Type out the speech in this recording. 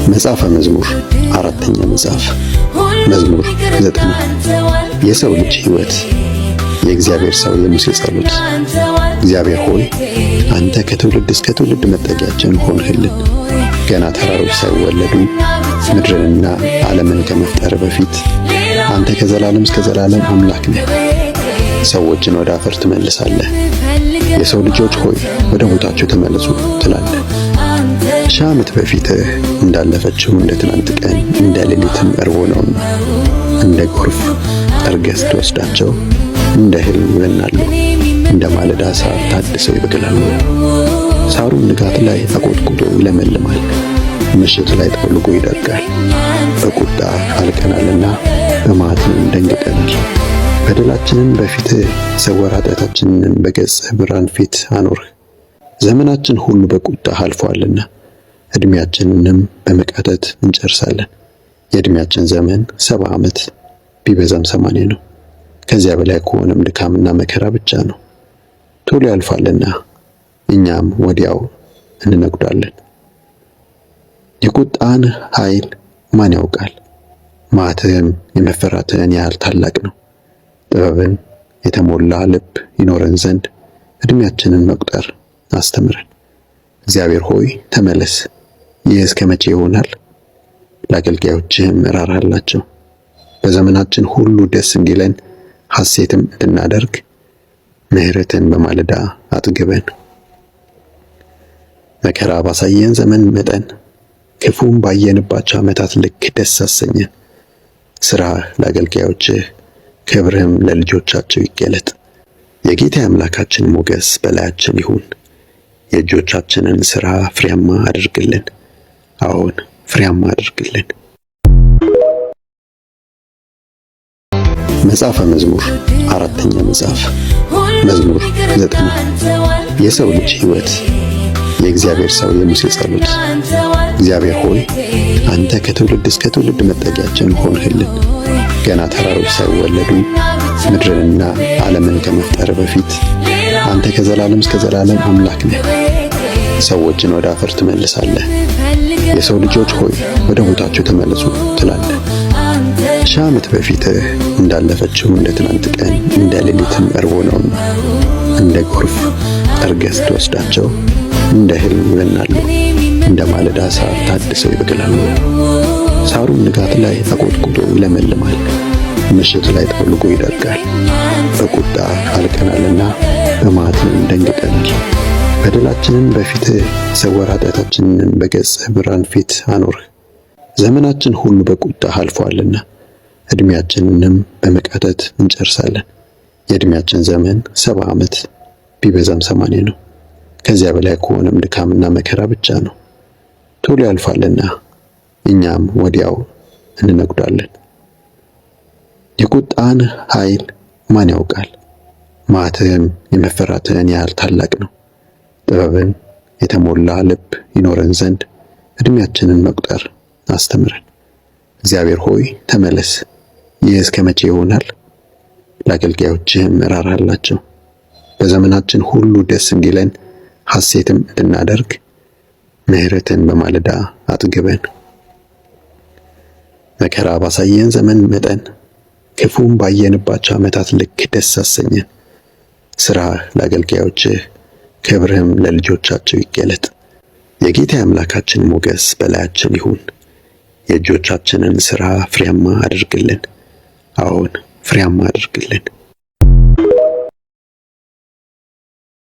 መጽሐፈ መዝሙር አራተኛ መጽሐፍ መዝሙር 90 የሰው ልጅ ሕይወት የእግዚአብሔር ሰው የሙሴ ጸሎት። እግዚአብሔር ሆይ አንተ ከትውልድ እስከ ትውልድ መጠጊያችን ሆንህልን። ገና ተራሮች ሳይወለዱ ምድርንና ዓለምን ከመፍጠር በፊት አንተ ከዘላለም እስከ ዘላለም አምላክ ነህ። ሰዎችን ወደ አፈር ትመልሳለህ። የሰው ልጆች ሆይ ወደ ቦታቸው ተመለሱ ትላለህ። ሺህ ዓመት በፊትህ እንዳለፈችው እንደ ትናንት ቀን እንደ ሌሊትም እርቦ ነውና እንደ ጎርፍ ጠርገህ ስትወስዳቸው እንደ እህል ይበናሉ፣ እንደ ማለዳ ሳር ታድሰው ይበቅላሉ። ሳሩም ንጋት ላይ አቆጥቁጦ ይለመልማል፣ ምሽት ላይ ጠውልጎ ይደርቃል። በቁጣ አልቀናልና በመዓትም ደንግጠናል። በደላችንን በፊትህ ሰወር፣ ኃጢአታችንን በገጽህ ብርሃን ፊት አኖርህ። ዘመናችን ሁሉ በቁጣህ አልፏልና ዕድሜያችንንም በመቃተት እንጨርሳለን። የዕድሜያችን ዘመን 70 ዓመት ቢበዛም 80 ነው። ከዚያ በላይ ከሆነም ድካምና መከራ ብቻ ነው። ቶሎ ያልፋልና እኛም ወዲያው እንነጉዳለን። የቁጣን ኃይል ማን ያውቃል? መዓትህም የመፈራትህን ያህል ታላቅ ነው። ጥበብን የተሞላ ልብ ይኖረን ዘንድ ዕድሜያችንን መቁጠር አስተምረን። እግዚአብሔር ሆይ ተመለስ። ይህ እስከ መቼ ይሆናል? ለአገልጋዮችህም ራራላቸው። በዘመናችን ሁሉ ደስ እንዲለን ሐሴትም እንድናደርግ ምሕረትን በማለዳ አጥግበን። መከራ ባሳየን ዘመን መጠን ክፉም ባየንባቸው ዓመታት ልክ ደስ አሰኘን። ሥራህ ለአገልጋዮችህ ክብርህም ለልጆቻቸው ይገለጥ። የጌታ አምላካችን ሞገስ በላያችን ይሁን። የእጆቻችንን ሥራ ፍሬያማ አድርግልን። አዎን ፍሬያማ አድርግልን። መጽሐፈ መዝሙር አራተኛ መጽሐፍ መዝሙር 90 የሰው ልጅ ሕይወት የእግዚአብሔር ሰው የሙሴ ጸሎት። እግዚአብሔር ሆይ አንተ ከትውልድ እስከ ትውልድ መጠጊያችን ሆንህልን። ገና ተራሮች ሳይወለዱ ምድርንና ዓለምን ከመፍጠር በፊት አንተ ከዘላለም እስከ ዘላለም አምላክ ነህ። ሰዎችን ወደ አፈር ትመልሳለህ። የሰው ልጆች ሆይ ወደ ቦታቸው ተመለሱ ትላለህ። ሺህ ዓመት በፊትህ እንዳለፈችው እንደ ትናንት ቀን እንደ ሌሊትም እርቦ ነውና እንደ ጎርፍ ጠርገህ ስትወስዳቸው እንደ እህል ይበናሉ፣ እንደ ማለዳ ሳር ታድሰው ይበቅላሉ። ሳሩም ንጋት ላይ አቆጥቁጦ ይለመልማል፣ ምሽት ላይ ጠውልጎ ይደርቃል። በቁጣ አልቀናልና በመዓትም ደንግጠናል። በደላችንን በፊትህ ሰወር፣ ኃጢአታችንን በገጽህ ብርሃን ፊት አኖርህ። ዘመናችን ሁሉ በቁጣህ አልፏልና ዕድሜያችንንም በመቃተት እንጨርሳለን። የዕድሜያችን ዘመን 70 ዓመት ቢበዛም 80 ነው። ከዚያ በላይ ከሆነም ድካምና መከራ ብቻ ነው። ቶሎ ያልፋልና እኛም ወዲያው እንነጉዳለን። የቁጣን ኃይል ማን ያውቃል? መዓትህም የመፈራትህን ያህል ታላቅ ነው። ጥበብን የተሞላ ልብ ይኖረን ዘንድ ዕድሜያችንን መቁጠር አስተምረን። እግዚአብሔር ሆይ ተመለስ። ይህ እስከ መቼ ይሆናል? ለአገልጋዮችህም ራራላቸው። በዘመናችን ሁሉ ደስ እንዲለን ሐሴትም እንድናደርግ ምሕረትን በማለዳ አጥግበን። መከራ ባሳየን ዘመን መጠን ክፉም ባየንባቸው ዓመታት ልክ ደስ አሰኘን። ሥራህ ለአገልጋዮችህ ክብርህም ለልጆቻቸው ይገለጥ። የጌታ አምላካችን ሞገስ በላያችን ይሁን። የእጆቻችንን ሥራ ፍሬያማ አድርግልን። አዎን ፍሬያማ አድርግልን።